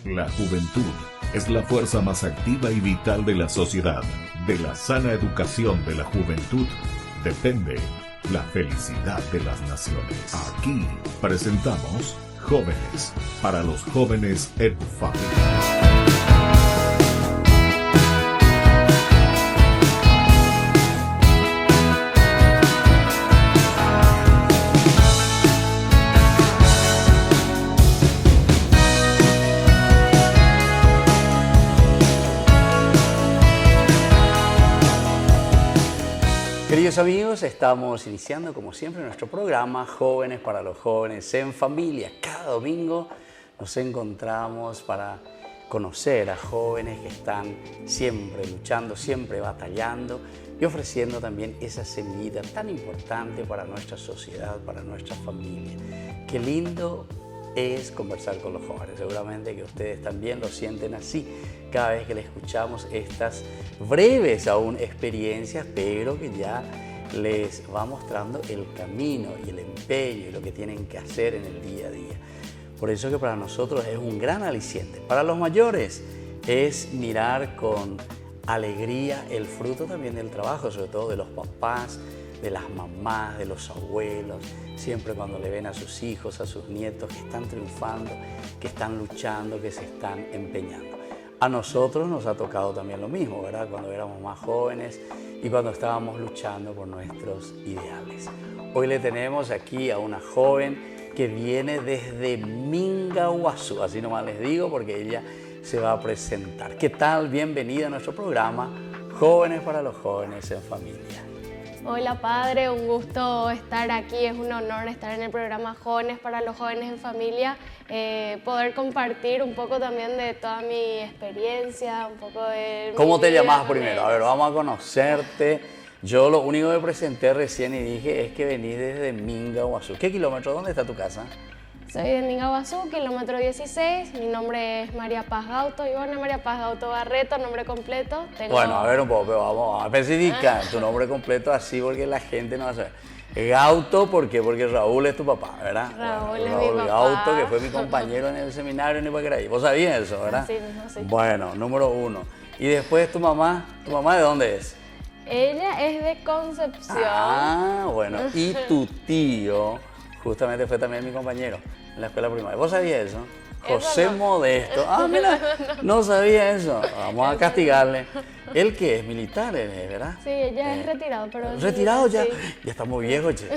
La juventud es la fuerza más activa y vital de la sociedad. De la sana educación de la juventud depende la felicidad de las naciones. Aquí presentamos Jóvenes para los Jóvenes en Familia. Queridos amigos, estamos iniciando como siempre nuestro programa Jóvenes para los Jóvenes en Familia. Cada domingo nos encontramos para conocer a jóvenes que están siempre luchando, siempre batallando y ofreciendo también esa semillita tan importante para nuestra sociedad, para nuestra familia. Qué lindo es conversar con los jóvenes. Seguramente que ustedes también lo sienten así cada vez que les escuchamos estas breves aún experiencias, pero que ya les va mostrando el camino y el empeño y lo que tienen que hacer en el día a día. Por eso que para nosotros es un gran aliciente. Para los mayores es mirar con alegría el fruto también del trabajo, sobre todo de los papás, de las mamás, de los abuelos, siempre cuando le ven a sus hijos, a sus nietos que están triunfando, que están luchando, que se están empeñando. A nosotros nos ha tocado también lo mismo, ¿verdad? Cuando éramos más jóvenes y cuando estábamos luchando por nuestros ideales. Hoy le tenemos aquí a una joven que viene desde Mingaguazú, así nomás les digo porque ella se va a presentar. ¿Qué tal? Bienvenida a nuestro programa Jóvenes para los Jóvenes en Familia. Hola padre, un gusto estar aquí, es un honor estar en el programa Jóvenes para los Jóvenes en Familia, poder compartir un poco también de toda mi experiencia, un poco de... ¿Cómo te llamas primero? A ver, vamos a conocerte. Yo lo único que presenté recién y dije es que venís desde Mingaguazú. ¿Qué kilómetro? ¿Dónde está tu casa? Soy de Mingaguazú, kilómetro 16, mi nombre es María Paz Gauto, Ivana María Paz Gauto Barreto, nombre completo. Bueno, a ver un poco, pero vamos a especificar tu nombre completo así porque la gente no va a saber. Gauto, ¿por qué? Porque Raúl es tu papá, ¿verdad? Raúl es Raúl mi papá. Gauto, que fue mi compañero en el seminario en Ipaquiraí. ¿Vos sabías eso, verdad? Sí, mismo, sí. Bueno, número uno. Y después ¿tu mamá de dónde es? Ella es de Concepción. Ah, bueno. Y tu tío justamente fue también mi compañero en la escuela primaria. ¿Vos sabías eso? José Eso no. Modesto. Ah, mira, no sabía eso. Vamos a castigarle. ¿Él qué es? Militar, ¿verdad? Sí, ella es retirado, pero... ¿Retirado ya? Sí. Ya está muy viejo, che.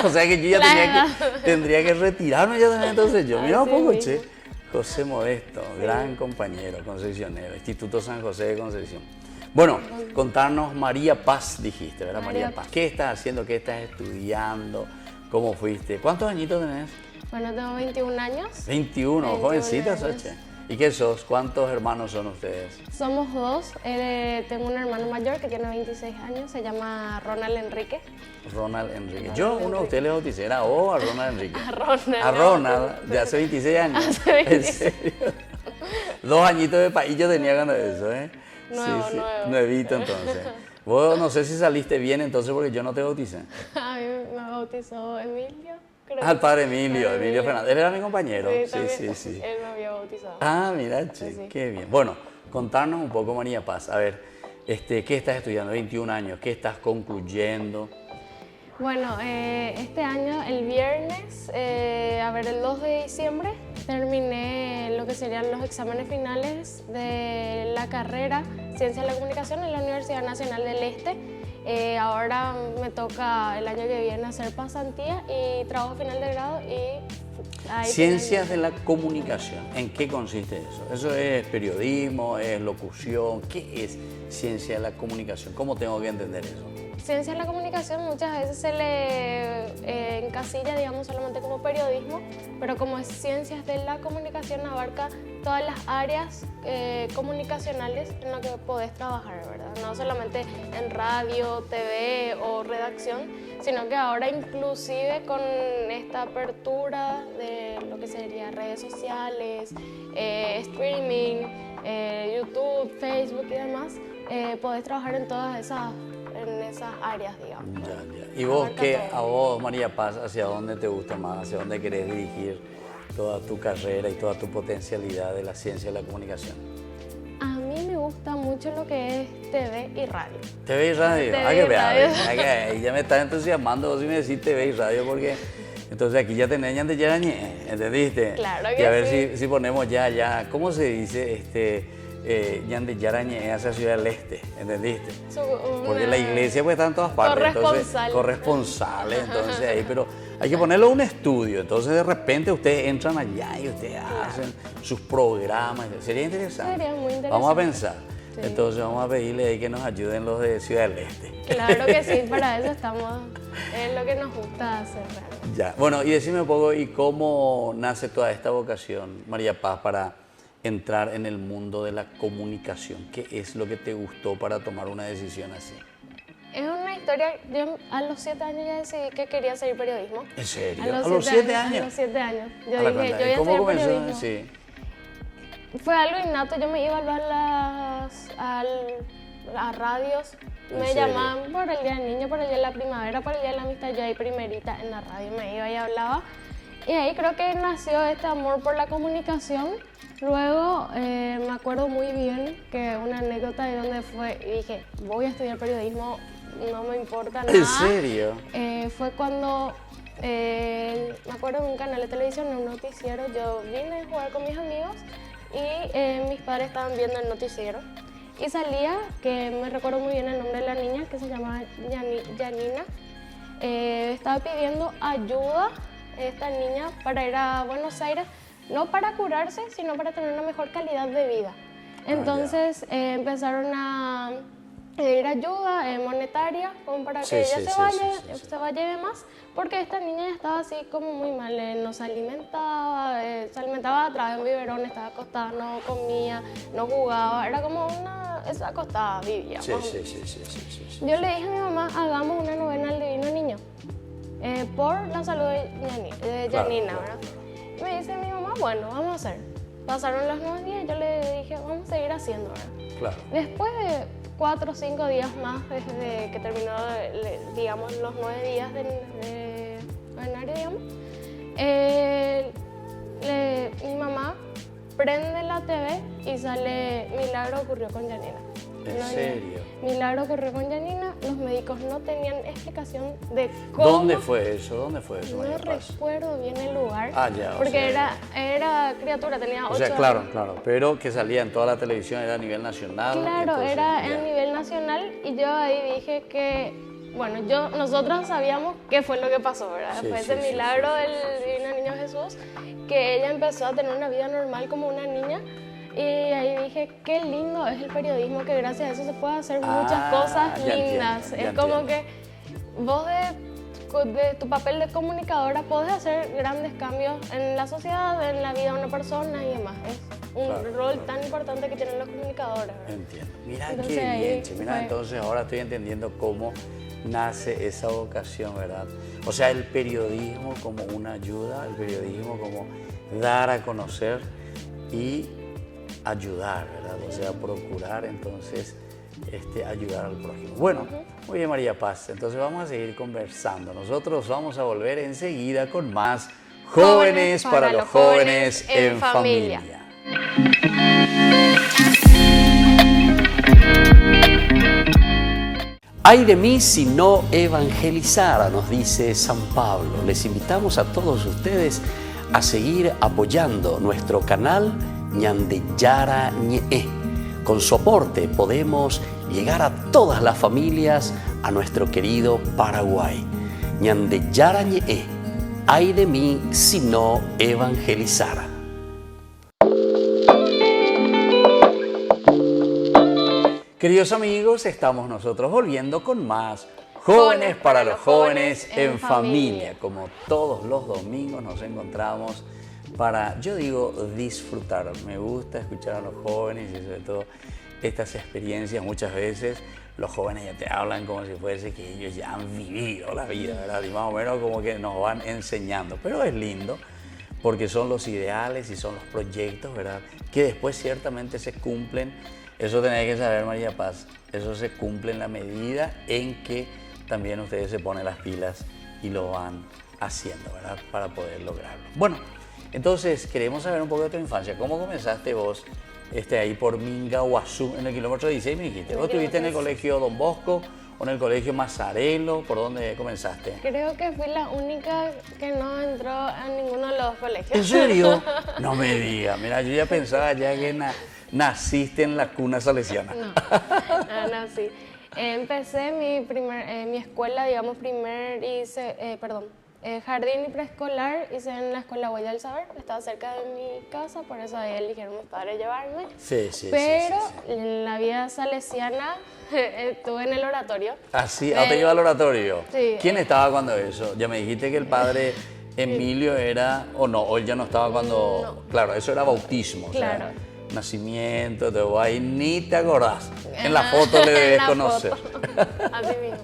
O sea que yo ya tendría que retirarme ya también entonces yo. Mira un Así poco, mismo. che. José Modesto, gran compañero, concesionero, Instituto San José de Concepción. Bueno, contarnos María Paz, dijiste, ¿verdad? María Paz. ¿Qué estás haciendo? ¿Qué estás estudiando? ¿Cómo fuiste? ¿Cuántos añitos tenés? Bueno, tengo 21 años. 21, jovencita, años. Soche. ¿Y qué sos? ¿Cuántos hermanos son ustedes? Somos dos. Tengo un hermano mayor que tiene 26 años, se llama Ronald Enrique. Ronald Enrique. Yo a uno de ustedes les bauticé, ¿era o a Ronald Enrique? A Ronald. A Ronald, de hace 26 años. Hace 26. ¿En serio? 2 añitos de país yo tenía ganas de eso, ¿eh? Nuevo, nuevo. Nuevito entonces. Vos no sé si saliste bien entonces porque yo no te bauticé. A mí me bautizó Emilio, creo. Ah, el padre Emilio Fernández. Él era mi compañero. Sí. Él me había bautizado. Ah, mira, che, Sí. qué bien. Bueno, contarnos un poco, María Paz. A ver, ¿qué estás estudiando? 21 años, ¿qué estás concluyendo? Bueno, este año, el viernes, el 2 de diciembre, terminé lo que serían los exámenes finales de la carrera Ciencia de la Comunicación en la Universidad Nacional del Este. Ahora me toca el año que viene hacer pasantía y trabajo final de grado y ahí Ciencias de la Comunicación, ¿en qué consiste eso? ¿Eso es periodismo, es locución? ¿Qué es ciencia de la comunicación? ¿Cómo tengo que entender eso? Ciencia de la comunicación muchas veces se le encasilla, digamos, solamente como periodismo, pero como es ciencias de la comunicación abarca todas las áreas comunicacionales en las que podés trabajar, ¿verdad? No solamente en radio, TV o redacción, sino que ahora inclusive con esta apertura de lo que sería redes sociales, streaming, YouTube, Facebook y demás, podés trabajar en todas esas áreas, digamos. Ya. ¿Y vos qué, a vos, María Paz, hacia dónde te gusta más, hacia dónde querés dirigir toda tu carrera y toda tu potencialidad de la ciencia de la comunicación? A mí me gusta mucho lo que es TV y radio. TV y radio. TV Que y radio. vea, ya me estás entusiasmando vos si me decís TV y radio, porque entonces aquí ya tenés Ñande Yarañé, ¿entendiste? Claro y que a ver sí. si ponemos ya, ¿cómo se dice? Ñande Yarañé hacia Ciudad del Este, ¿entendiste? Porque la iglesia pues está en todas partes. Corresponsal. Corresponsales, entonces ahí, pero hay que ponerlo en un estudio. Entonces de repente ustedes entran allá y ustedes hacen sus programas. Sería interesante. Sería muy interesante. Vamos a pensar. Sí. Entonces vamos a pedirle ahí que nos ayuden los de Ciudad del Este. Claro que sí, para eso estamos, es lo que nos gusta hacer realmente. Ya, bueno, y decime un poco, ¿y cómo nace toda esta vocación, María Paz, para entrar en el mundo de la comunicación? ¿Qué es lo que te gustó para tomar una decisión así? Es una historia, yo a los 7 años ya decidí que quería hacer periodismo. ¿En serio? A los 7 años? A los 7 años. Yo A la dije, cuenta. yo voy a ¿Cómo estudiar comenzó? periodismo. Sí. Fue algo innato, yo me iba a radios, ¿En me serio? llamaban por el Día del Niño, por el Día de la Primavera, por el Día de la Amistad, yo ahí primerita en la radio me iba y hablaba. Y ahí creo que nació este amor por la comunicación. Luego me acuerdo muy bien que una anécdota de donde fue, y dije, voy a estudiar periodismo, no me importa nada. ¿En serio? Fue cuando, me acuerdo de un canal de televisión, en un noticiero, yo vine a jugar con mis amigos y mis padres estaban viendo el noticiero. Y salía, que me recuerdo muy bien el nombre de la niña, que se llamaba Yanina, estaba pidiendo ayuda esta niña para ir a Buenos Aires, no para curarse, sino para tener una mejor calidad de vida. Entonces empezaron a pedir ayuda monetaria como para que ella se vaya y demás, porque esta niña ya estaba así como muy mal, no se alimentaba atrás de un biberón, estaba acostada, no comía, no jugaba, era como estaba acostada, vivía. Sí. Yo le dije a mi mamá, hagamos una novena al Divino Niño, por la salud de Yanina, Claro. ¿verdad? Y me dice mi mamá, bueno, vamos a hacer. Pasaron los 9 días y yo le dije, vamos a seguir haciendo, ¿verdad? Claro. Después de 4 o 5 días más, desde que terminó, digamos, los 9 días de novenario, digamos, mi mamá prende la TV y sale Milagro ocurrió con Yanina. ¿En serio? Milagro ocurrió con Yanina, los médicos no tenían explicación de cómo. ¿Dónde fue eso, No María Paz? recuerdo bien el lugar, Ya, porque era criatura, tenía 8 O sea, años. claro, pero que salía en toda la televisión, era a nivel nacional. Claro, entonces, era ya. a nivel nacional y yo ahí dije que, bueno, nosotros sabíamos qué fue lo que pasó, ¿verdad? Sí, Fue sí, ese sí, milagro sí, del Divino Niño Jesús, que ella empezó a tener una vida normal como una niña. Y ahí dije, qué lindo es el periodismo, que gracias a eso se puede hacer muchas cosas ya lindas. entiendo, Es como que vos de tu papel de comunicadora podés hacer grandes cambios en la sociedad, en la vida de una persona y demás. Es un Claro, rol tan importante que tienen los comunicadores, ¿verdad? Entiendo. Mira Entonces, qué ahí bien, che. Mira, fue. entonces ahora estoy entendiendo cómo nace esa vocación, ¿verdad? O sea, el periodismo como una ayuda, el periodismo como dar a conocer y ayudar, ¿verdad? O sea, procurar entonces ayudar al prójimo. Bueno, muy bien, María Paz, entonces vamos a seguir conversando. Nosotros vamos a volver enseguida con más Jóvenes para los jóvenes en familia. Ay de mí si no evangelizara, nos dice San Pablo. Les invitamos a todos ustedes a seguir apoyando nuestro canal Ñande Yarañé. Con su aporte podemos llegar a todas las familias a nuestro querido Paraguay. Ñande Yarañé. Ay de mí si no evangelizara. Queridos amigos, estamos nosotros volviendo con más Jóvenes para los jóvenes en familia. Como todos los domingos nos encontramos para, yo digo, disfrutar. Me gusta escuchar a los jóvenes y sobre todo estas experiencias. Muchas veces los jóvenes ya te hablan como si fuese que ellos ya han vivido la vida, ¿verdad? Y más o menos como que nos van enseñando. Pero es lindo porque son los ideales y son los proyectos, ¿verdad? Que después ciertamente se cumplen. Eso tenéis que saber, María Paz. Eso se cumple en la medida en que también ustedes se ponen las pilas y lo van haciendo, ¿verdad? Para poder lograrlo. Bueno, Entonces, queremos saber un poco de tu infancia. ¿Cómo comenzaste vos ahí por Mingaguazú, en el kilómetro 16, me dijiste? ¿Vos estuviste en el colegio Don Bosco o en el colegio Mazarelo? ¿Por dónde comenzaste? Creo que fui la única que no entró a ninguno de los colegios. ¿En serio? No me digas. Mira, yo ya pensaba ya que naciste en la cuna salesiana. No, sí. Empecé mi escuela, digamos, jardín y preescolar, hice en la escuela Huella del Saber, estaba cerca de mi casa, por eso ahí eligieron mis padres llevarme. Sí. Pero en la vida salesiana estuve en el oratorio. ¿Ah, sí? ¿Te iba al oratorio? Sí. ¿Quién estaba cuando eso? Ya me dijiste que el padre Emilio era, o no, o él ya no estaba cuando... No. Claro, eso era bautismo. Claro. O sea, nacimiento, todo ahí ni te acordás. En la foto le debes conocer. Así mismo.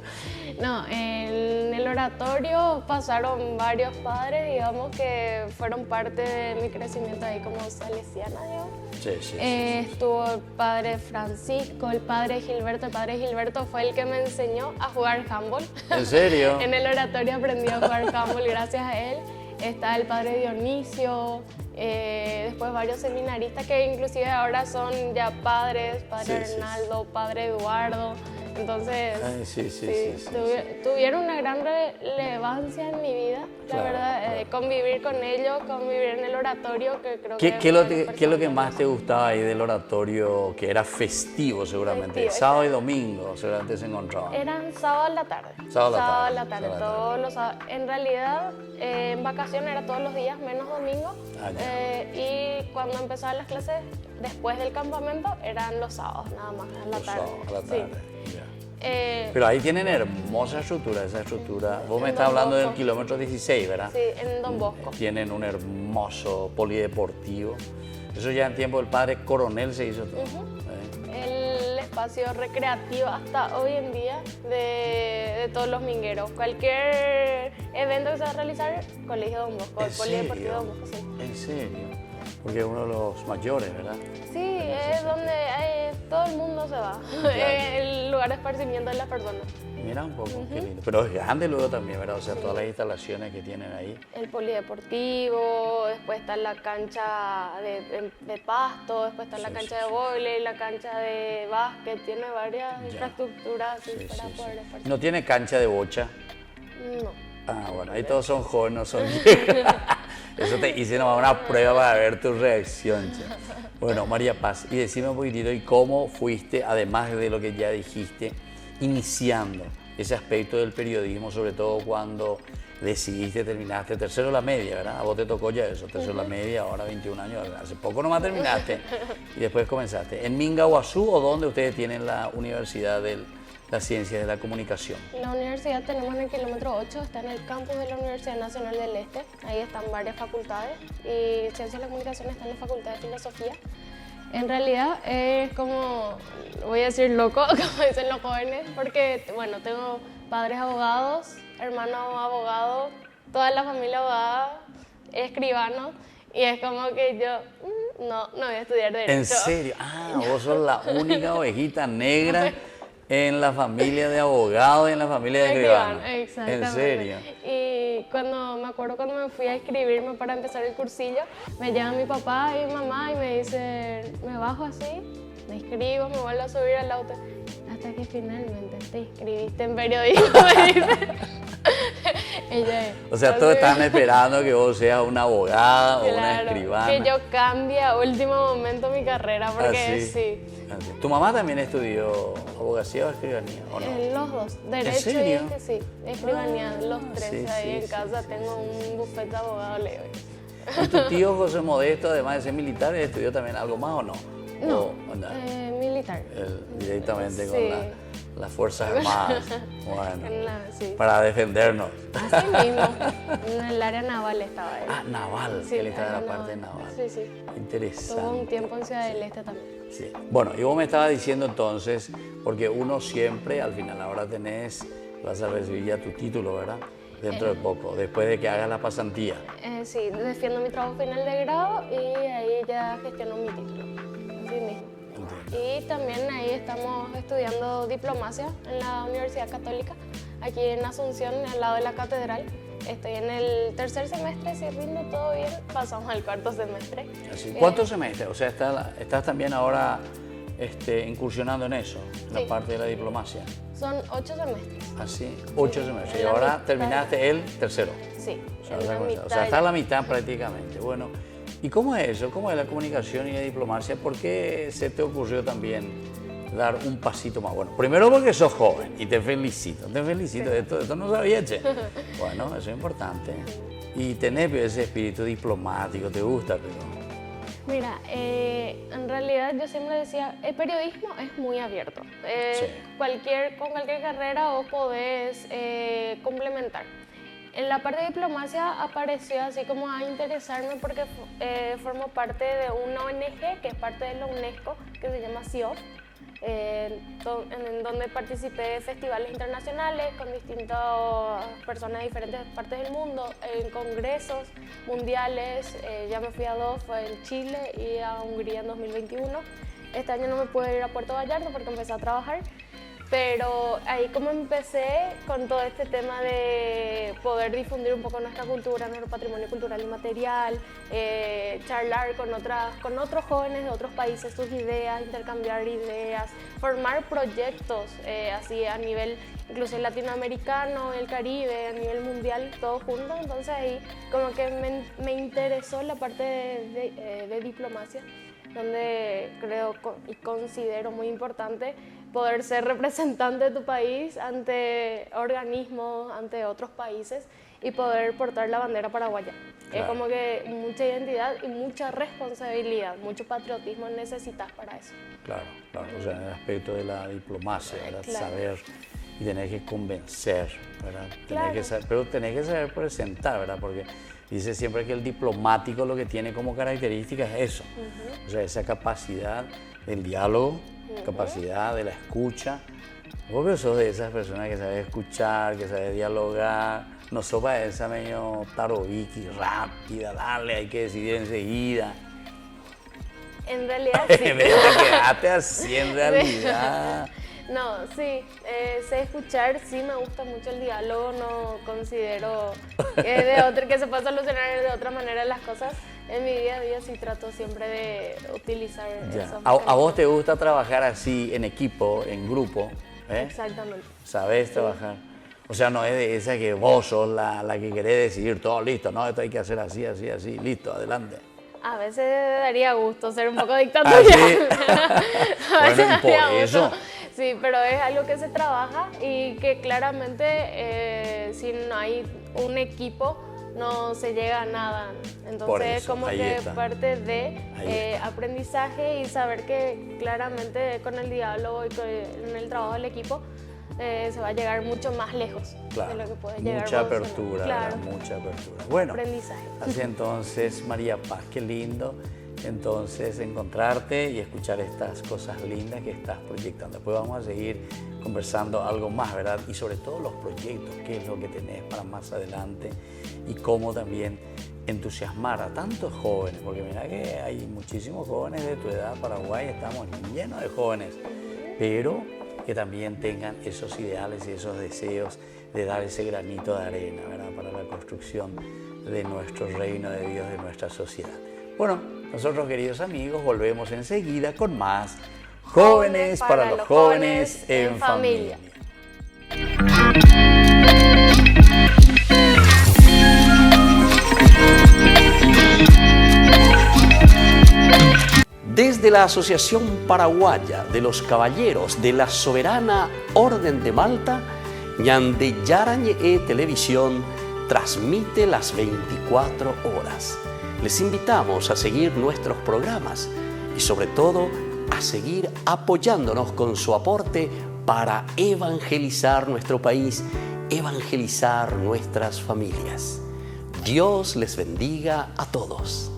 No, en el oratorio pasaron varios padres, digamos, que fueron parte de mi crecimiento ahí como salesiana, digamos. Sí. Estuvo el padre Francisco, el padre Gilberto. El padre Gilberto fue el que me enseñó a jugar handball. ¿En serio? En el oratorio aprendí a jugar handball gracias a él. Está el padre Dionisio, después varios seminaristas que inclusive ahora son ya padres, padre Arnaldo, padre Eduardo. Entonces, tuvieron una gran relevancia en mi vida, la verdad, convivir con ellos, convivir en el oratorio, que creo que... ¿Qué es lo que más te gustaba ahí del oratorio, que era festivo seguramente? Festivo, sábado y domingo seguramente se encontraban. Eran sábado a la tarde. Sábado a la tarde, todos los sábados. En realidad, en vacaciones era todos los días, menos domingo. Y cuando empezaban las clases, después del campamento, eran los sábados, nada más, a la tarde. A la tarde. Sí. Pero ahí tienen hermosa estructura, esa estructura. Vos me estás hablando del kilómetro 16, ¿verdad? Sí, en Don Bosco. Tienen un hermoso polideportivo. Eso ya en tiempo del padre Coronel se hizo todo. El espacio recreativo hasta hoy en día de todos los mingueros. Cualquier evento que se va a realizar, Colegio Don Bosco, el polideportivo Don Bosco. Sí. ¿En serio? Porque es uno de los mayores, ¿verdad? Sí, es donde todo el mundo se va. El lugar de esparcimiento de las personas. Mira un poco, qué lindo. Pero es grande luego también, ¿verdad? O sea, todas las instalaciones que tienen ahí. El polideportivo, después está la cancha de pasto, después está la cancha de vóley, la cancha de básquet, tiene varias infraestructuras para poder esparcir. ¿No tiene cancha de bocha? No. Ah, bueno, ahí todos son jóvenes, no son viejos. Eso te hice nomás una prueba para ver tu reacción. Che. Bueno, María Paz, y decime un poquitito, ¿y cómo fuiste, además de lo que ya dijiste, iniciando ese aspecto del periodismo, sobre todo cuando decidiste, terminaste tercero de la media, ¿verdad? A vos te tocó ya eso, tercero de la media, ahora 21 años, hace poco nomás terminaste y después comenzaste. ¿En Mingaguazú o dónde ustedes tienen la Universidad de las Ciencias de la Comunicación? La universidad tenemos en el kilómetro 8, está en el campus de la Universidad Nacional del Este, ahí están varias facultades y Ciencias de la Comunicación está en la Facultad de Filosofía. En realidad es como, voy a decir loco, como dicen los jóvenes, porque bueno, tengo padres abogados, hermanos abogados, toda la familia abogada, escribanos, y es como que yo no voy a estudiar Derecho. ¿En serio? Ah, vos sos la única ovejita negra en la familia de abogados y en la familia de escribanos. Exactamente. ¿En serio? Y me acuerdo cuando me fui a inscribirme para empezar el cursillo, me llama mi papá y mi mamá y me dicen, me bajo así, me inscribo, me vuelvo a subir al auto. Hasta que finalmente te inscribiste en periodismo, me dice. O sea, todos están esperando que vos seas una abogada o una escribana. Que yo cambie a último momento mi carrera, porque sí. ¿Tu mamá también estudió abogacía o escribanía, o no? Los dos, Derecho ¿En serio? y sí, escribanía, los tres. Sí, ahí sí, en casa tengo un bufete de abogado leve. ¿Y tu tío José Modesto, además de ser militar, estudió también algo más o no? No, militar. Directamente con las Fuerzas Armadas, bueno, Sí. para defendernos. Así mismo, en el área naval estaba él. Ah, naval, Sí, él está en la naval. parte naval. Sí. Interesante. Tuvo un tiempo en Ciudad del Este también. Sí. Bueno, y vos me estabas diciendo entonces, porque uno siempre, al final, ahora vas a recibir ya tu título, ¿verdad? Dentro de poco, después de que hagas la pasantía. Sí, defiendo mi trabajo final de grado y ahí ya gestiono mi título. Así mismo. Y también ahí estamos estudiando diplomacia en la Universidad Católica, aquí en Asunción, al lado de la catedral. estoy en el tercer semestre, si rindo todo bien, pasamos al cuarto semestre. Así. ¿Cuántos semestres? O sea, estás también ahora incursionando en eso, en la parte de la diplomacia. Son 8 semestres. Así, 8 semestres. Y en la ahora mitad. terminaste el tercero. Sí, O sea, está a la mitad prácticamente. Bueno, ¿y cómo es eso? ¿Cómo es la comunicación y la diplomacia? ¿Por qué se te ocurrió también dar un pasito más? Bueno, primero porque sos joven y te felicito, esto no sabía, che. Bueno, eso es importante. Y tenés ese espíritu diplomático, te gusta, pero... Mira, en realidad yo siempre decía, el periodismo es muy abierto. Sí. Con cualquier carrera vos podés complementar. En la parte de diplomacia apareció así como a interesarme porque formo parte de una ONG que es parte de la UNESCO, que se llama CIOF, en donde participé de festivales internacionales con distintas personas de diferentes partes del mundo, en congresos mundiales. Ya me fui a 2, fue en Chile y a Hungría en 2021. Este año no me pude ir a Puerto Vallarta porque empecé a trabajar. Pero ahí como empecé con todo este tema de poder difundir un poco nuestra cultura, nuestro patrimonio cultural y material, charlar con otros jóvenes de otros países sus ideas, intercambiar ideas, formar proyectos así a nivel incluso latinoamericano, el Caribe, a nivel mundial, todos juntos. Entonces ahí como que me interesó la parte de diplomacia, donde creo y considero muy importante poder ser representante de tu país ante organismos, ante otros países y poder portar la bandera paraguaya. Claro. Es como que mucha identidad y mucha responsabilidad, mucho patriotismo necesitas para eso. Claro, o sea, en el aspecto de la diplomacia, ¿verdad? Claro. Saber y tener que convencer, ¿verdad? Claro. Pero tenés que saber presentar, ¿verdad? Porque dice siempre que el diplomático lo que tiene como característica es eso, o sea, esa capacidad del diálogo, capacidad de la escucha. Vos sos de esas personas que sabes escuchar, que sabes dialogar, no sos para esa medio tarobiki, rápida, dale, hay que decidir enseguida. En realidad sí. Te quedaste así en realidad. No, sí, sé escuchar, sí me gusta mucho el diálogo, no considero que se pueda solucionar de otra manera las cosas. En mi día a día sí trato siempre de utilizar esos ¿A vos te gusta trabajar así en equipo, en grupo? Exactamente. ¿Sabés trabajar? O sea, no es de esa que vos sos la que querés decidir todo listo, no, esto hay que hacer así, así, así, listo, adelante. A veces daría gusto ser un poco dictatorial. A veces Bueno, y por daría eso. gusto. Sí, pero es algo que se trabaja y que claramente si no hay un equipo no se llega a nada. Entonces es como que está. parte de aprendizaje y saber que claramente con el diálogo y en el trabajo del equipo se va a llegar mucho más lejos Claro, de lo que puede llegar. mucha vos solo. apertura, Claro. ¿verdad? Mucha apertura. Bueno, Aprendizaje. así entonces, María Paz, qué lindo entonces encontrarte y escuchar estas cosas lindas que estás proyectando. Después vamos a seguir conversando algo más, ¿verdad? Y sobre todo los proyectos, qué es lo que tenés para más adelante y cómo también entusiasmar a tantos jóvenes, porque mira que hay muchísimos jóvenes de tu edad, Paraguay, estamos llenos de jóvenes, pero que también tengan esos ideales y esos deseos de dar ese granito de arena, ¿verdad? Para la construcción de nuestro reino de Dios, de nuestra sociedad. Bueno, nosotros, queridos amigos, volvemos enseguida con más Jóvenes para los Jóvenes en Familia. Desde la Asociación Paraguaya de los Caballeros de la Soberana Orden de Malta, Ñande Yarañe Televisión transmite las 24 horas. Les invitamos a seguir nuestros programas y sobre todo a seguir apoyándonos con su aporte para evangelizar nuestro país, evangelizar nuestras familias. Dios les bendiga a todos.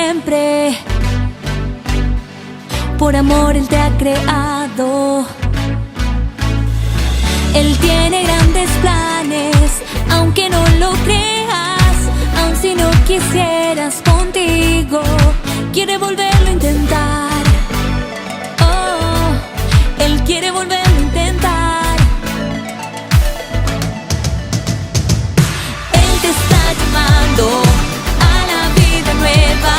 siempre. Por amor Él te ha creado. Él tiene grandes planes, aunque no lo creas. Aun si no quisieras contigo, quiere volverlo a intentar. Oh, Él quiere volverlo a intentar. Él te está llamando a la vida nueva.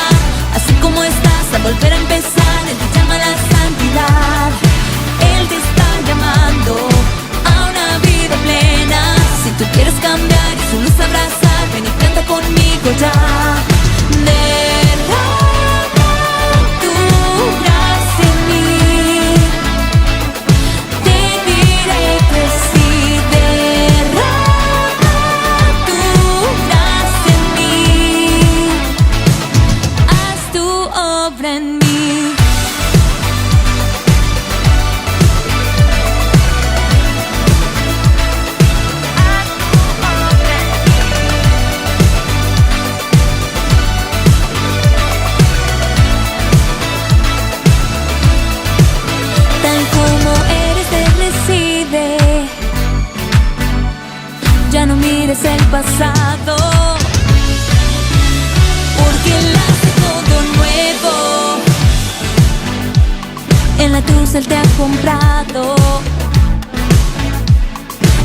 Así como estás, a volver a empezar. Él te llama a la santidad. Él te está llamando a una vida plena. Si tú quieres cambiar y su luz abrazar, ven y canta conmigo ya. Derrama tu gracia en mí. Te diré que sí. Derrama tu gracia en mí. Haz tu obra en mí. Ya no mires el pasado, porque Él hace todo nuevo. En la cruz Él te ha comprado.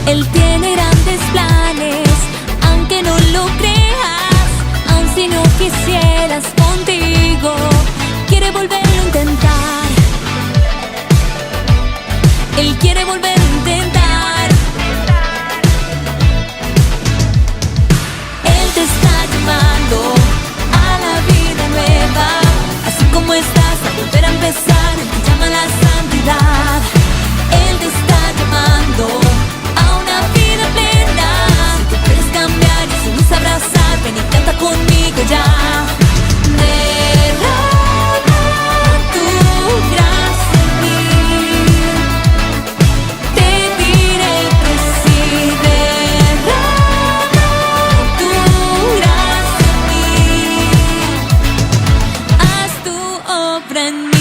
Él tiene grandes planes, aunque no lo creas. Aun si no quisieras contigo, quiere volverlo a intentar. Él quiere volverlo a intentar. Él te está llamando a la vida nueva. Así como estás, a volver a empezar. Él te llama a la santidad. Él te está llamando a una vida plena. Si tú quieres cambiar y su luz abrazar, ven y canta conmigo ya. Derrama tu gracia en mí. Te diré que sí. Derrama tu gracia en mí. Haz tu obra en mí.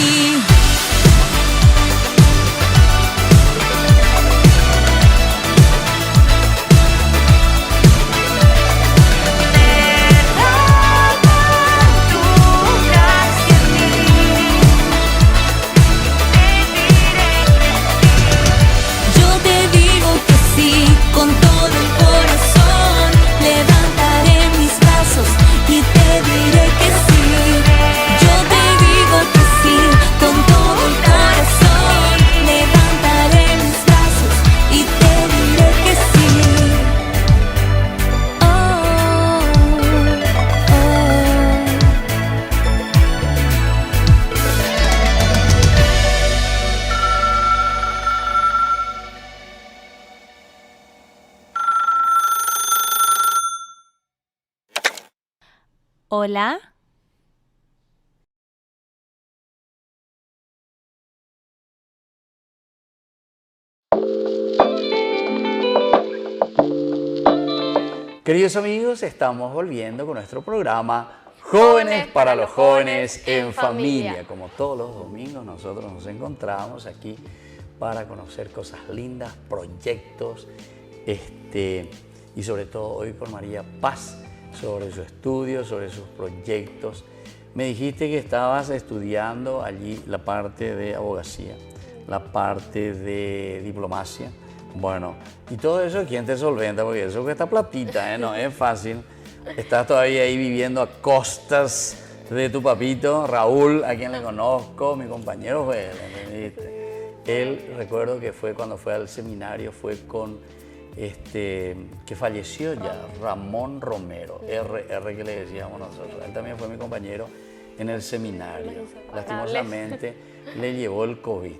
Hola. Queridos amigos, estamos volviendo con nuestro programa Jóvenes para los Jóvenes en Familia. Como todos los domingos, nosotros nos encontramos aquí para conocer cosas lindas, proyectos, y sobre todo hoy con María Paz, sobre su estudio, sobre sus proyectos. Me dijiste que estabas estudiando allí la parte de abogacía, la parte de diplomacia. Bueno, y todo eso, ¿quién te solventa? Porque eso cuesta platita, no es fácil. Estás todavía ahí viviendo a costas de tu papito, Raúl, a quien le conozco, mi compañero fue él. Él, recuerdo que fue cuando fue al seminario, fue con que falleció ya, Ramón Romero, RR que le decíamos nosotros. Él también fue mi compañero en el seminario. Lastimosamente le llevó el COVID,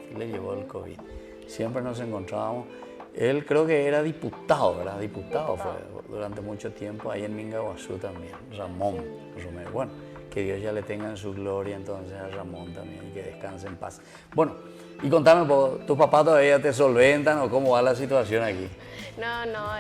Siempre nos encontrábamos. Él creo que era diputado, ¿verdad? Diputado fue durante mucho tiempo ahí en Mingaguazú también, Ramón Romero. Bueno, Que Dios ya le tenga en su gloria entonces a Ramón también y que descanse en paz. Bueno, y contame un poco, ¿tus papás todavía te solventan o cómo va la situación aquí? No,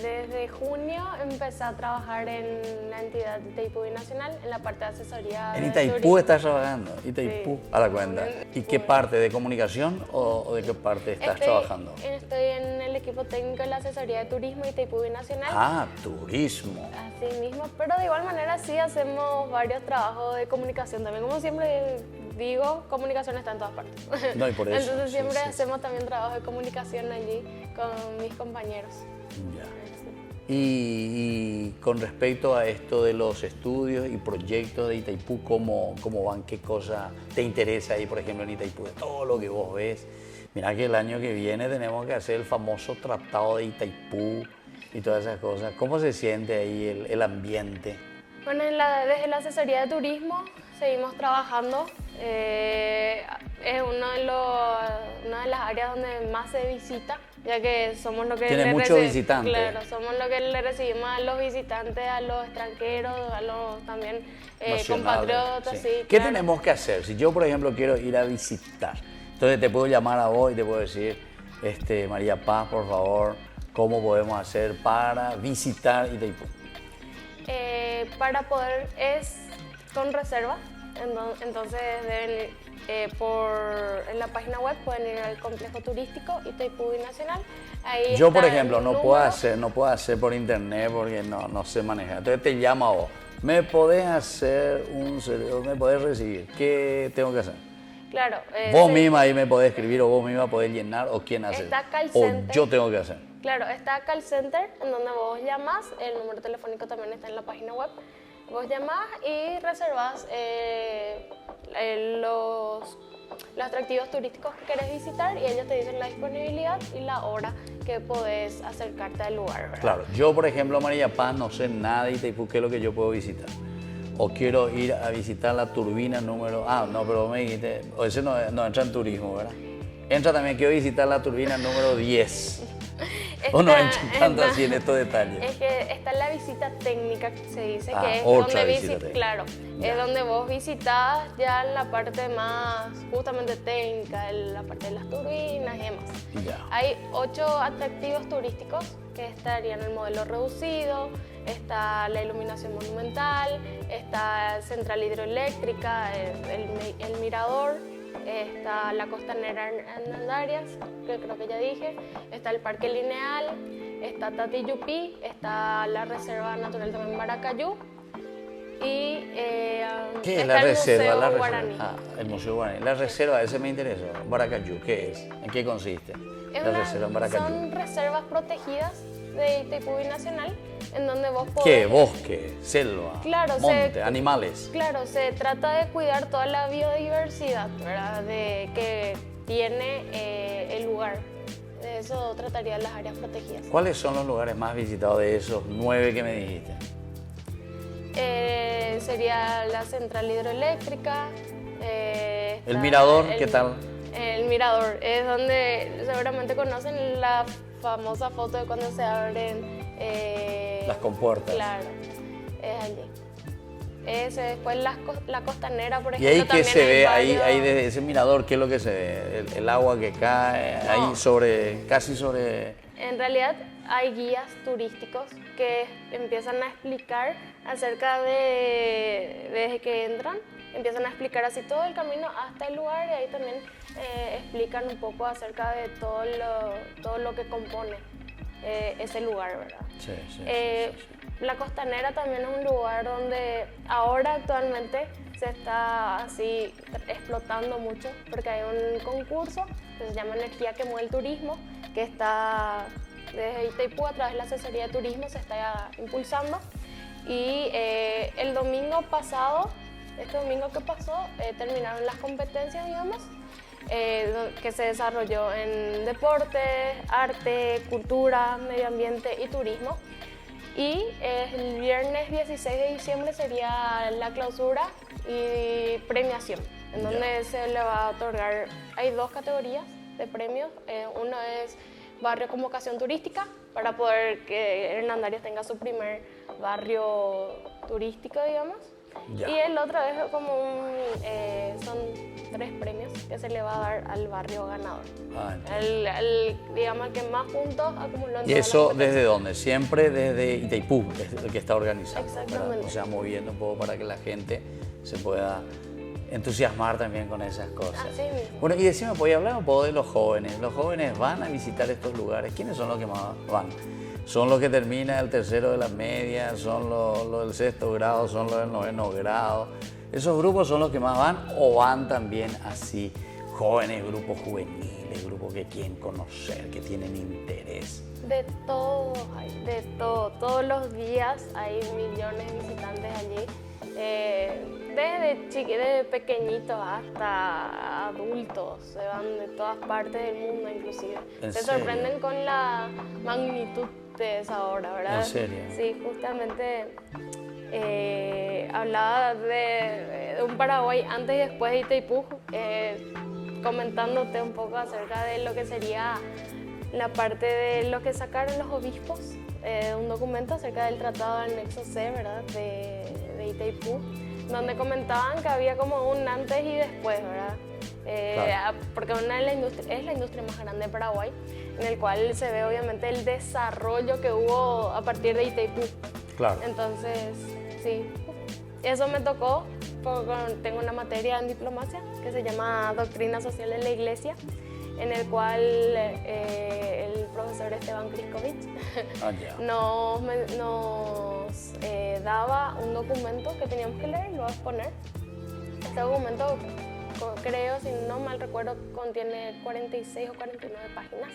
desde junio empecé a trabajar en la entidad de Itaipú Binacional, en la parte de asesoría. En de Itaipú turismo. estás trabajando, Itaipú, Sí. a la cuenta. ¿Y qué parte, de comunicación o de qué parte estás trabajando? Estoy en el equipo técnico de la asesoría de turismo de Itaipú Binacional. Ah, turismo. Así mismo, pero de igual manera sí hacemos varios trabajos de comunicación también. Como siempre digo, comunicación está en todas partes. No, y por eso, Entonces sí, siempre sí, sí. hacemos también trabajo de comunicación allí con mis compañeros. Ya. Y con respecto a esto de los estudios y proyectos de Itaipú, ¿cómo van? ¿Qué cosa te interesa ahí, por ejemplo, en Itaipú? De todo lo que vos ves. Mira que el año que viene tenemos que hacer el famoso tratado de Itaipú y todas esas cosas. ¿Cómo se siente ahí el ambiente? Bueno, desde la asesoría de turismo seguimos trabajando. Es una de las áreas donde más se visita, ya que somos lo que Tiene le muchos visitantes. Claro, somos lo que le recibimos a los visitantes, a los extranjeros, a los también Nacionales, compatriotas. sí. Sí, ¿Qué claro. tenemos que hacer? Si yo, por ejemplo, quiero ir a visitar, entonces te puedo llamar a vos y te puedo decir, María Paz, por favor, ¿cómo podemos hacer para visitar Itaipú? Para poder es con reserva, entonces deben ir en la página web, pueden ir al complejo turístico Itaipú Binacional. Ahí Yo, por está ejemplo, el no número. puedo hacer por internet porque no sé manejar. Entonces te llamo a vos. ¿Me podés hacer me podés recibir? ¿Qué tengo que hacer? Claro. Vos sí. misma ahí me podés escribir o vos misma podés llenar o quién hace. Está call O center. yo tengo que hacer. Claro, está call center en donde vos llamás, el número telefónico también está en la página web. Vos llamás y reservás los atractivos turísticos que querés visitar y ellos te dicen la disponibilidad y la hora que podés acercarte al lugar, ¿verdad? Claro, yo por ejemplo, María Paz, no sé nada de Itaipú, ¿qué es lo que yo puedo visitar? O quiero ir a visitar la turbina número... Ah, no, pero me dijiste... O ese no entra en turismo, ¿verdad? Entra también, quiero visitar la turbina número 10. O no entra tanto así en estos detalles. Es que está la visita técnica, se dice, Ah, que es otra donde visita técnica. claro, Ya. es donde vos visitás ya la parte más justamente técnica, la parte de las turbinas y demás. Ya. Hay 8 atractivos turísticos que estarían en el modelo reducido, está la iluminación monumental, está central hidroeléctrica, el mirador, está la costanera en Andarias, que creo que ya dije, está el parque lineal, está Tati Yupi, está la reserva natural también Maracayú y ¿Qué es está la el reserva? Museo La reserva. Guaraní. Ah, el Museo Guaraní. La reserva, ese me interesa. Baracayú, ¿qué es? ¿En qué consiste? La reserva en Baracayú. Son reservas protegidas de Itaipú Binacional, en donde vos podés... ¿Qué? Bosque, selva, Claro, monte, animales. Claro, se trata de cuidar toda la biodiversidad, ¿verdad? Que tiene el lugar. De eso trataría las áreas protegidas. ¿Cuáles son los lugares más visitados de esos 9 que me dijiste? Sería la central hidroeléctrica. ¿El está mirador? ¿Qué tal? El mirador es donde seguramente conocen la famosa foto de cuando se abren Las compuertas. Claro, es allí. Después la costanera, por ¿Y ejemplo, ahí qué también se hay ve? varios- Ahí desde ese mirador, ¿qué es lo que se ve? El agua que cae, No. ahí casi sobre... En realidad hay guías turísticos que empiezan a explicar acerca desde que entran, empiezan a explicar así todo el camino hasta el lugar y ahí también explican un poco acerca de todo lo que compone ese lugar, ¿verdad? Sí, sí, La costanera también es un lugar donde ahora actualmente se está así explotando mucho porque hay un concurso que se llama Energía que mueve el turismo, que está desde Itaipú a través de la asesoría de turismo se está impulsando y el domingo pasado, este domingo que pasó, terminaron las competencias, digamos, que se desarrolló en deporte, arte, cultura, medio ambiente y turismo. Y el viernes 16 de diciembre sería la clausura y premiación, en donde se le va a otorgar, hay 2 categorías de premios. Uno es barrio con vocación turística, para poder que Hernandarias tenga su primer barrio turístico, digamos. Ya. Y el otro es como son 3 premios que se le va a dar al barrio ganador. Ah, entiendo. Digamos, que más puntos acumuló en ¿Y toda la eso competencia. desde dónde? Siempre desde Itaipú, es el que está organizando. Exactamente. ¿Verdad? O sea, moviendo un poco para que la gente se pueda entusiasmar también con esas cosas. Así mismo. Bueno, y decime, ¿podía hablar un poco de los jóvenes? Los jóvenes van a visitar estos lugares. ¿Quiénes son los que más van? ¿Son los que terminan el tercero de la media? ¿Son los del sexto grado? ¿Son los del noveno grado? ¿Esos grupos son los que más van o van también así jóvenes, grupos juveniles, grupos que quieren conocer, que tienen interés? De todo, hay de todo. Todos los días hay millones de visitantes allí. Desde pequeñitos hasta adultos, se van de todas partes del mundo inclusive. ¿En Se serio? sorprenden con la magnitud de esa obra, ¿verdad? ¿En serio? Sí, justamente hablaba de un Paraguay antes y después de Itaipú, comentándote un poco acerca de lo que sería la parte de lo que sacaron los obispos, un documento acerca del Tratado del Anexo C, ¿verdad? de Itaipú, donde comentaban que había como un antes y después, ¿verdad? Claro. Porque es la industria más grande de Paraguay, en el cual se ve obviamente el desarrollo que hubo a partir de Itaipú. Claro. Entonces, sí, eso me tocó, tengo una materia en diplomacia que se llama Doctrina Social de la Iglesia, en el cual el profesor Esteban Kriskovich nos daba un documento que teníamos que leer y lo voy a exponer. Este documento, creo, si no mal recuerdo, contiene 46 o 49 páginas,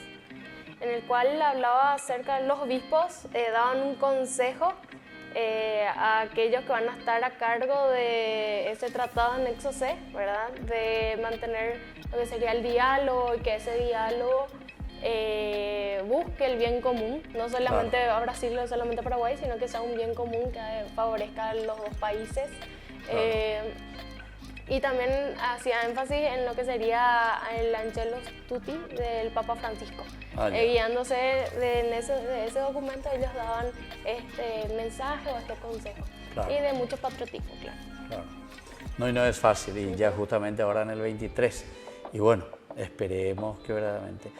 en el cual hablaba acerca de los obispos, daban un consejo a aquellos que van a estar a cargo de ese tratado anexo C, ¿verdad? De mantener lo que sería el diálogo y que ese diálogo busque el bien común, no solamente a Brasil o solamente a Paraguay, sino que sea un bien común que favorezca a los dos países. Y también hacía énfasis en lo que sería el Angelus Tutti del Papa Francisco. Guiándose de ese documento, ellos daban este mensaje o este consejo. Claro. Y de mucho patriotismo, claro. Claro. No, y no es fácil, y ya justamente ahora en el 23. Y bueno, esperemos que verdaderamente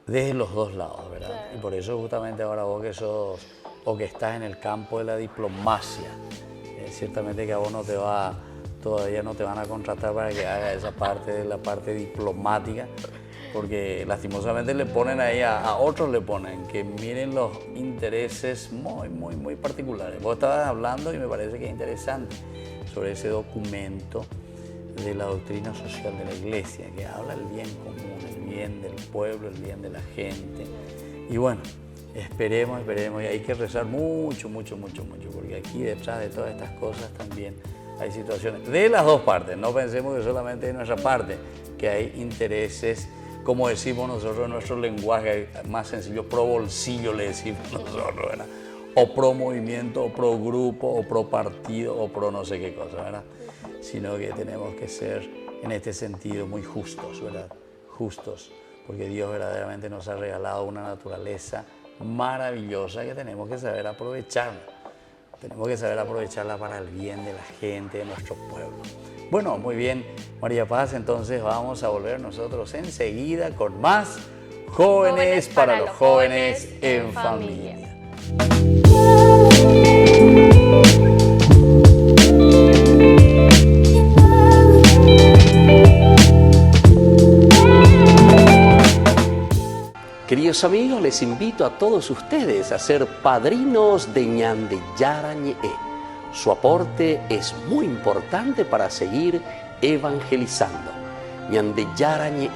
desde los dos lados, ¿verdad? Claro. Y por eso justamente ahora vos que sos, o que estás en el campo de la diplomacia, ciertamente que a vos todavía no te van a contratar para que haga esa parte de la parte diplomática, porque lastimosamente le ponen ahí, a otros le ponen, que miren los intereses muy particulares. Vos estabas hablando y me parece que es interesante sobre ese documento de la doctrina social de la Iglesia, que habla del bien común, el bien del pueblo, el bien de la gente. Y bueno, esperemos, y hay que rezar mucho, porque aquí detrás de todas estas cosas también hay situaciones de las dos partes. No pensemos que solamente de nuestra parte, que hay intereses, como decimos nosotros en nuestro lenguaje más sencillo, pro bolsillo le decimos nosotros, ¿verdad? O pro movimiento, o pro grupo, o pro partido, o pro no sé qué cosa, ¿verdad? Sino que tenemos que ser en este sentido muy justos, ¿verdad? Justos, porque Dios verdaderamente nos ha regalado una naturaleza maravillosa que tenemos que saber aprovecharla. Tenemos que saber aprovecharla para el bien de la gente, de nuestro pueblo. Bueno, muy bien, María Paz, entonces vamos a volver nosotros enseguida con más Jóvenes para los Jóvenes en Familia. Queridos amigos, les invito a todos ustedes a ser padrinos de Ñande Yarañe. Su aporte es muy importante para seguir evangelizando. Ñande Yarañe,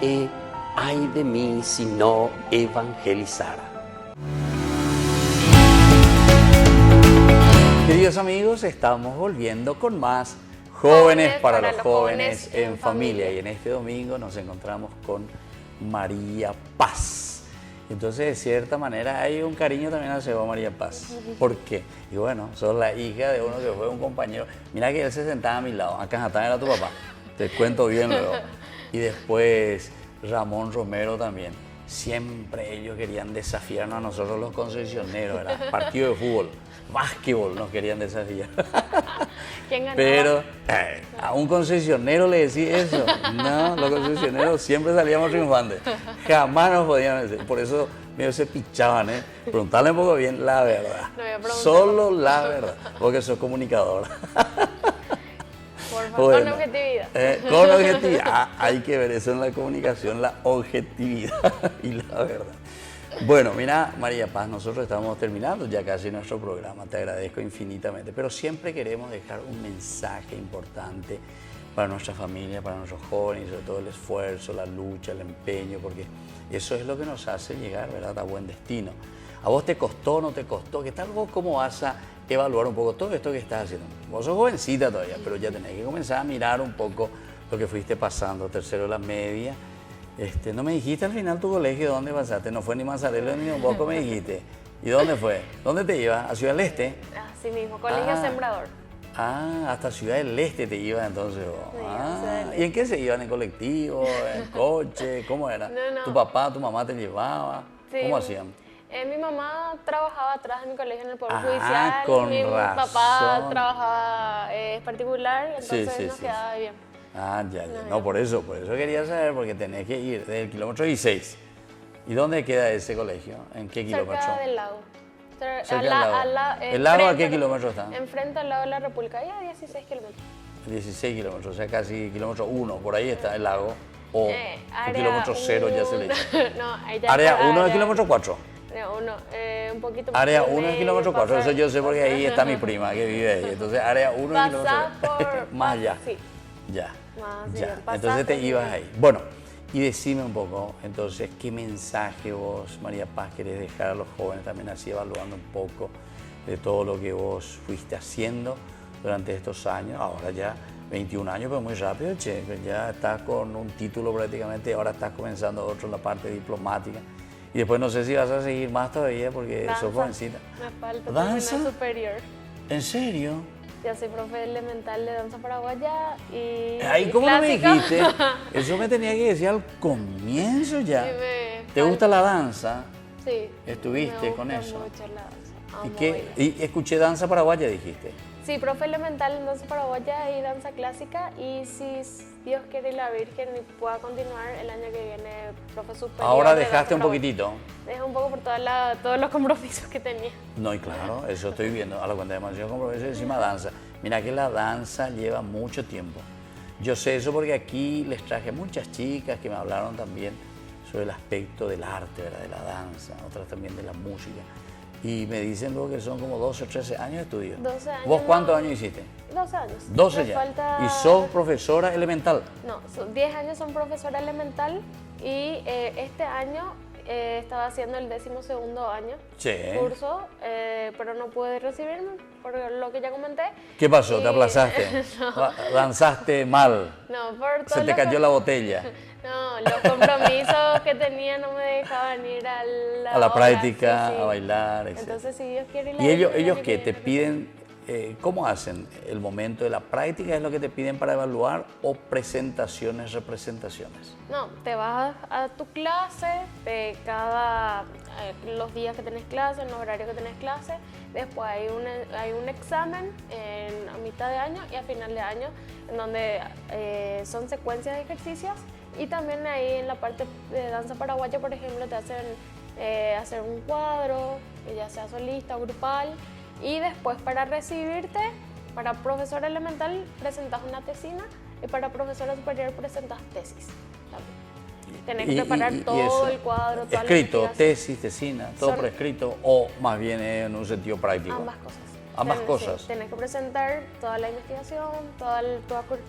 ay de mí si no evangelizara. Queridos amigos, estamos volviendo con más Jóvenes para los Jóvenes en Familia. Y en este domingo nos encontramos con María Paz. Entonces, de cierta manera, hay un cariño también hacia vos, María Paz. ¿Por qué? Y bueno, sos la hija de uno que fue un compañero. Mira que él se sentaba a mi lado. Acá era tu papá. Te cuento bien luego. Y después Ramón Romero también. siempre ellos querían desafiarnos a nosotros los concesioneros, era partido de fútbol, básquetbol nos querían desafiar. ¿Quién ganaba? Pero a un concesionero le decís eso. No, los concesioneros siempre salíamos triunfantes. Jamás nos podían decir. Por eso medio se pichaban, ¿eh? Preguntarle un poco bien la verdad. No voy a preguntar. Solo la verdad. Porque sos comunicador. Por favor, con objetividad. Con objetividad. Hay que ver eso en la comunicación, la objetividad y la verdad. Bueno, mira, María Paz, nosotros estamos terminando ya casi nuestro programa, te agradezco infinitamente, pero siempre queremos dejar un mensaje importante para nuestra familia, para nuestros jóvenes, sobre todo el esfuerzo, la lucha, el empeño, porque eso es lo que nos hace llegar, ¿verdad?, a buen destino. ¿A vos te costó o no te costó? ¿Qué tal vos cómo vas a evaluar un poco todo esto que estás haciendo? Vos sos jovencita todavía, pero ya tenés que comenzar a mirar un poco lo que fuiste pasando, tercero de la media. No me dijiste al final tu colegio, ¿dónde pasaste? No fue ni Manzarelo ni un poco me dijiste. ¿Y dónde fue? ¿Dónde te ibas? ¿A Ciudad del Este? Así mismo, Colegio Sembrador. Hasta Ciudad del Este te ibas entonces vos. Sí, Ciudad del ¿Y en qué se iban? ¿En colectivo? ¿En coche? ¿Cómo era? No. ¿Tu papá, tu mamá te llevaba? Sí. ¿Cómo hacían? Mi mamá trabajaba atrás de mi colegio en el Poder Ah, Judicial. con mi razón. papá trabajaba particular, entonces Sí, nos sí, quedaba bien. Ya. No, por eso quería saber, porque tenés que ir desde el kilómetro 16. ¿Y dónde queda ese colegio? ¿En qué kilómetro? Cerca del lago. Cerca del lago. ¿El lago a qué kilómetro está? Enfrente al lago de la República, ahí a 16 kilómetros. 16 kilómetros, o sea, casi kilómetro 1, por ahí está el lago. O Área kilómetro 0 ya se le dice. No, ahí ya Área está 1 es kilómetro 4. Área 1, un poquito más. Área 1 es kilómetro 4, eso yo sé porque ahí está mi prima que vive ahí. Entonces, área 1 es kilómetro Pasás 4. por... Más allá. Sí. Ya. Más Ya. bien, pasás Entonces te por- ibas ahí. Bueno, y decime un poco, entonces, ¿qué mensaje vos, María Paz, querés dejar a los jóvenes también así evaluando un poco de todo lo que vos fuiste haciendo durante estos años? Ahora ya 21 años, pero muy rápido, che, que ya estás con un título prácticamente, ahora estás comenzando otro, la parte diplomática. Y después no sé si vas a seguir más todavía porque Danza. sos jovencita. Me falta ¿Danza? terminar superior. ¿En serio? Ya soy profe elemental de danza paraguaya y... Ay, ¿cómo no me clásica. dijiste? Eso me tenía que decir al comienzo ya. Sí, me ¿Te gusta la danza? Sí. ¿Estuviste me con gusta eso? mucho la danza. ¿Y Amo qué? bailar. Y escuché danza paraguaya, dijiste. Sí, profe elemental en danza paraguaya y danza clásica. Y si Dios quiere y la Virgen y pueda continuar el año que viene, profe superior. Ahora de dejaste danza un paraguaya. poquitito. Dejé un poco por todos los compromisos que tenía. No, y claro, eso estoy viendo. A la cuenta de demasiado compromiso encima danza. Mira que la danza lleva mucho tiempo. Yo sé eso porque aquí les traje muchas chicas que me hablaron también sobre el aspecto del arte, ¿verdad? De la danza, otras también de la música. Y me dicen luego que son como 12 o 13 años de estudio. 12 años. ¿Vos cuántos no, años hiciste? 12 años. 12 Me ya. falta- Y sos profesora elemental. No, 10 años son profesora elemental y este año estaba haciendo el 12º año Sí. curso, pero no pude recibirme por lo que ya comenté. ¿Qué pasó? ¿Te Y- aplazaste? ¿Danzaste mal? No, por todo ¿Se te cayó la botella? No, los compromisos que tenía no me dejaban ir a la A la obra, práctica, sí, sí. a bailar, etc. Entonces, si Dios quiere... ¿Y ellos qué? ¿Te piden, cómo hacen el momento de la práctica? ¿Es lo que te piden para evaluar o presentaciones, representaciones? No, te vas a tu clase de los días que tenés clase, en los horarios que tenés clase. Después hay un examen a mitad de año y a final de año, en donde son secuencias de ejercicios. Y también ahí en la parte de danza paraguaya, por ejemplo, te hacen hacer un cuadro, ya sea solista o grupal. Y después para recibirte, para profesora elemental presentas una tesina y para profesora superior presentas tesis también. Tenés que preparar todo eso, el cuadro, toda escrito, la investigación. tesis, tesina, todo Son- por escrito o más bien en un sentido práctico. Ambas cosas. Ambas cosas. Sí, tenés que presentar toda la investigación, toda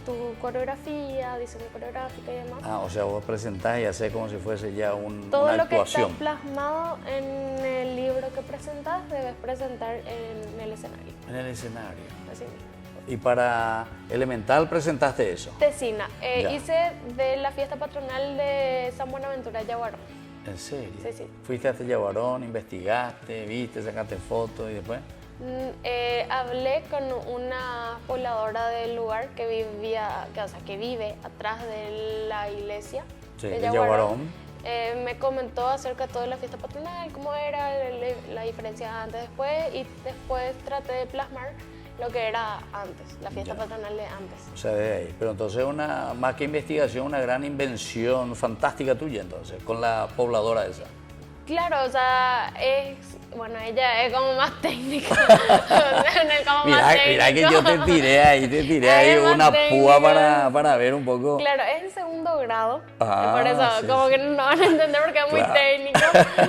tu coreografía, diseño coreográfico y demás. O sea, vos presentás y hacés como si fuese ya Todo una lo que está actuación plasmado en el libro que presentás, debes presentar en el escenario. en el escenario. Así mismo. Y para elemental presentaste eso. Tesina. Ya. Hice de la fiesta patronal de San Buenaventura, Yaguarón. ¿En serio? Sí, sí. Fuiste hasta Yaguarón, investigaste, viste, sacaste fotos y después. Hablé con una pobladora del lugar que vive atrás de la iglesia Sí, de de Yaguarón. Yaguarón. me comentó acerca de toda la fiesta patronal, cómo era la diferencia antes, después, y después traté de plasmar lo que era antes, la fiesta patronal de antes. O sea, de ahí. Pero entonces, más que investigación, una gran invención fantástica tuya, entonces, con la pobladora esa. Claro, o sea, bueno, ella es como más técnica. O sea, como más Mira que yo te tiré ahí una púa para ver un poco. Claro, es en segundo grado, Ah, por eso sí, como sí. que no van a entender porque es muy Claro. técnico,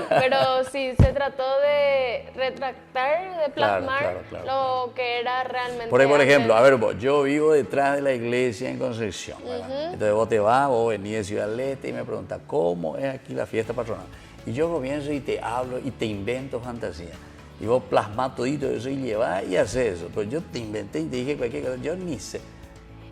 pero sí, se trató de retractar, de plasmar claro. lo que era realmente Por ejemplo, a antes. ver, vos, yo vivo detrás de la iglesia en Concepción, ¿verdad? Entonces vos venís de Ciudad del Este y me preguntas, ¿cómo es aquí la fiesta patronal? Y yo comienzo y te hablo y te invento fantasía. Y vos plasmás todito eso y llevás y haces eso. Pues yo te inventé y te dije cualquier cosa, yo ni sé.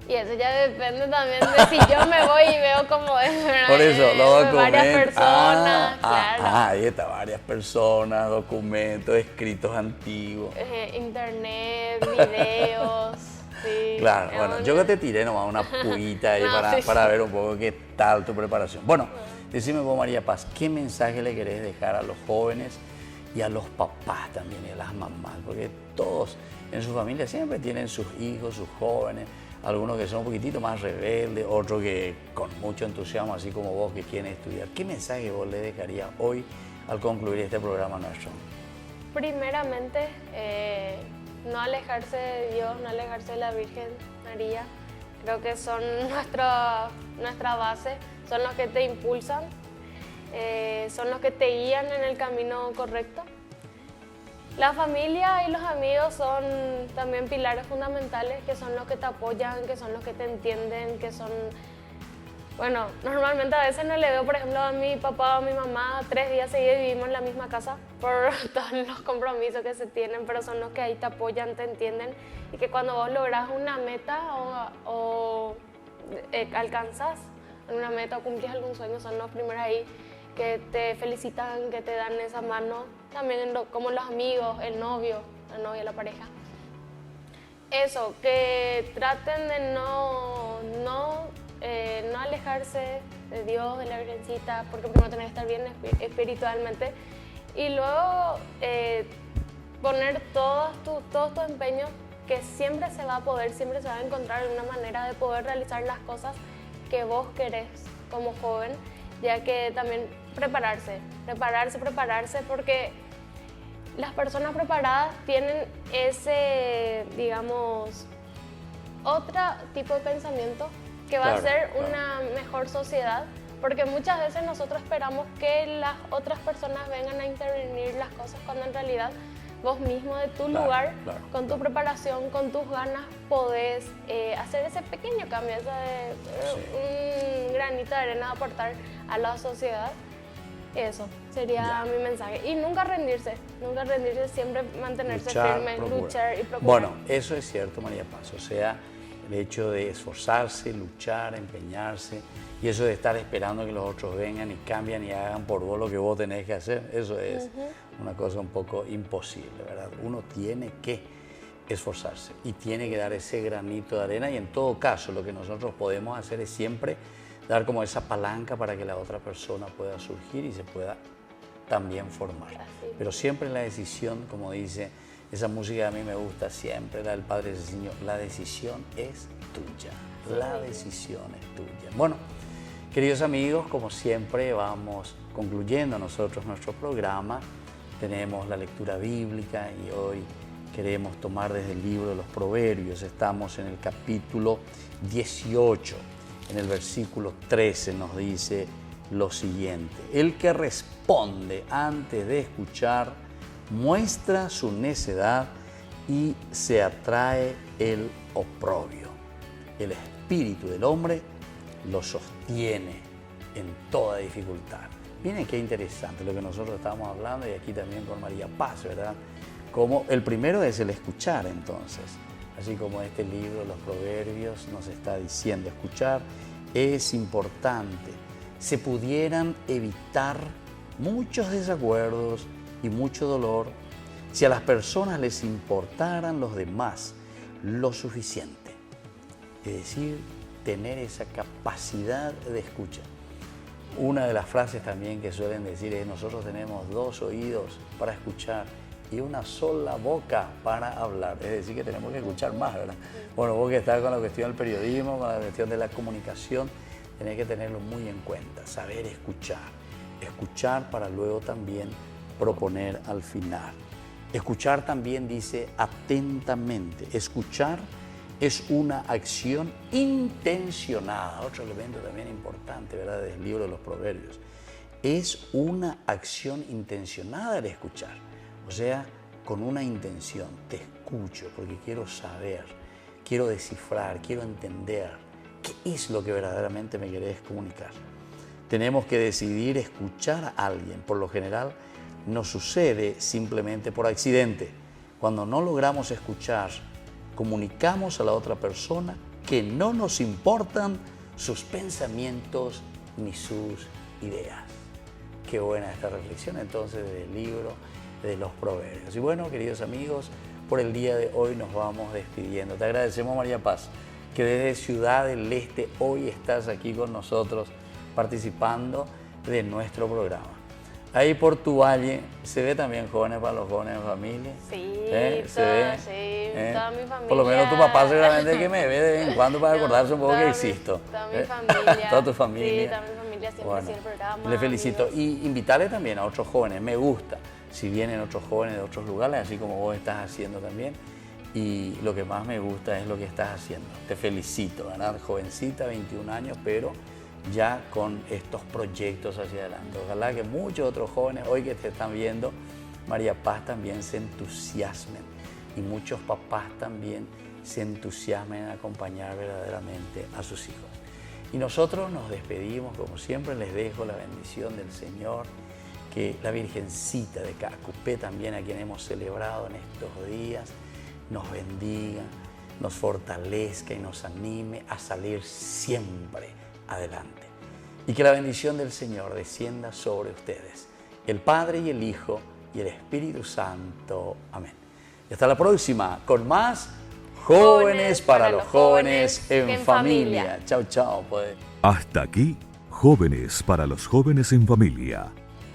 Y eso ya depende también de si yo me voy y veo cómo es, ¿verdad? Por eso, los documentos. Varias personas, claro. Ahí está, varias personas, documentos, escritos antiguos. Internet, videos, sí. Claro, bueno, yo que te tiré nomás una puita ahí No, sí. para ver un poco qué tal tu preparación. Bueno, decime vos, María Paz, ¿qué mensaje le querés dejar a los jóvenes y a los papás también y a las mamás? Porque todos en su familia siempre tienen sus hijos, sus jóvenes, algunos que son un poquitito más rebeldes, otros que con mucho entusiasmo, así como vos, que quieren estudiar. ¿Qué mensaje vos le dejarías hoy al concluir este programa nuestro? Primeramente, no alejarse de Dios, no alejarse de la Virgen María. Creo que son nuestra base, son los que te impulsan, son los que te guían en el camino correcto. La familia y los amigos son también pilares fundamentales, que son los que te apoyan, que son los que te entienden, que son... Bueno, normalmente a veces no le veo, por ejemplo, a mi papá o a mi mamá 3 días seguidos y vivimos en la misma casa por todos los compromisos que se tienen, pero son los que ahí te apoyan, te entienden, y que cuando vos lográs una meta o alcanzas una meta o cumplís algún sueño, son los primeros ahí que te felicitan, que te dan esa mano, también como los amigos, el novio, la novia, la pareja. Eso, que traten de no alejarse de Dios, de la Virgencita, porque primero tenés que estar bien espiritualmente, y luego poner todos tus empeños, que siempre se va a poder, siempre se va a encontrar una manera de poder realizar las cosas que vos querés como joven, ya que también prepararse, porque las personas preparadas tienen ese, digamos, otro tipo de pensamiento que va a ser una mejor sociedad, porque muchas veces nosotros esperamos que las otras personas vengan a intervenir las cosas, cuando en realidad vos mismo de tu lugar, con tu preparación, con tus ganas, podés hacer ese pequeño cambio, un granito de arena, aportar a la sociedad. Eso sería mi mensaje. Y nunca rendirse, siempre mantenerse firme, luchar y procurar. Bueno, eso es cierto, María Paz. O sea, el hecho de esforzarse, luchar, empeñarse, y eso de estar esperando que los otros vengan y cambien y hagan por vos lo que vos tenés que hacer, eso es una cosa un poco imposible, ¿verdad? Uno tiene que esforzarse y tiene que dar ese granito de arena, y en todo caso lo que nosotros podemos hacer es siempre dar como esa palanca para que la otra persona pueda surgir y se pueda también formar. Pero siempre la decisión, como dice esa música, a mí me gusta siempre, la del Padre Cecilio, la decisión es tuya, la decisión es tuya. Bueno, queridos amigos, como siempre vamos concluyendo nosotros nuestro programa. Tenemos la lectura bíblica y hoy queremos tomar desde el libro de los Proverbios. Estamos en el capítulo 18. En el versículo 13 nos dice lo siguiente: el que responde antes de escuchar muestra su necedad y se atrae el oprobio. El espíritu del hombre lo sostiene en toda dificultad. Miren qué interesante lo que nosotros estábamos hablando, y aquí también con María Paz, ¿verdad? Como el primero es el escuchar, entonces. Así como este libro, los Proverbios, nos está diciendo, escuchar es importante. Se pudieran evitar muchos desacuerdos y mucho dolor si a las personas les importaran los demás lo suficiente. Es decir, tener esa capacidad de escucha. Una de las frases también que suelen decir es: nosotros tenemos 2 oídos para escuchar y una sola boca para hablar. Es decir, que tenemos que escuchar más, ¿verdad? Bueno, vos que estás con la cuestión del periodismo, con la cuestión de la comunicación, tenés que tenerlo muy en cuenta, saber escuchar. Escuchar para luego también proponer al final. Escuchar también dice atentamente. Escuchar es una acción intencionada, otro elemento también importante, ¿verdad?, del libro de los Proverbios. Es una acción intencionada el escuchar, o sea, con una intención. Te escucho porque quiero saber, quiero descifrar, quiero entender qué es lo que verdaderamente me querés comunicar. Tenemos que decidir escuchar a alguien. Por lo general, no sucede simplemente por accidente. Cuando no logramos escuchar, comunicamos a la otra persona que no nos importan sus pensamientos ni sus ideas. Qué buena esta reflexión entonces del libro de los Proverbios. Y bueno, queridos amigos, por el día de hoy nos vamos despidiendo. Te agradecemos, María Paz, que desde Ciudad del Este hoy estás aquí con nosotros participando de nuestro programa. Ahí por tu valle se ve también Jóvenes para los Jóvenes en Familia. Sí, toda mi familia. Por lo menos tu papá seguramente que me ve de vez en cuando para acordarse un poco que existo. Toda mi familia. Toda tu familia. Sí, toda mi familia siempre sigue el programa. Le felicito. Amigos. Y invitarle también a otros jóvenes. Me gusta si vienen otros jóvenes de otros lugares, así como vos estás haciendo también. Y lo que más me gusta es lo que estás haciendo. Te felicito, ¿verdad? Jovencita, 21 años, pero ya con estos proyectos hacia adelante. Ojalá que muchos otros jóvenes hoy que te están viendo, María Paz, también se entusiasmen y muchos papás también se entusiasmen en acompañar verdaderamente a sus hijos. Y nosotros nos despedimos, como siempre les dejo la bendición del Señor, que la Virgencita de Cacupé también, a quien hemos celebrado en estos días, nos bendiga, nos fortalezca y nos anime a salir siempre adelante. Y que la bendición del Señor descienda sobre ustedes, el Padre y el Hijo y el Espíritu Santo. Amén. Y hasta la próxima con más Jóvenes para los Jóvenes en Familia. Chao, chao. Pues. Hasta aquí, Jóvenes para los Jóvenes en Familia.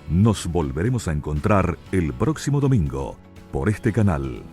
Nos volveremos a encontrar el próximo domingo por este canal.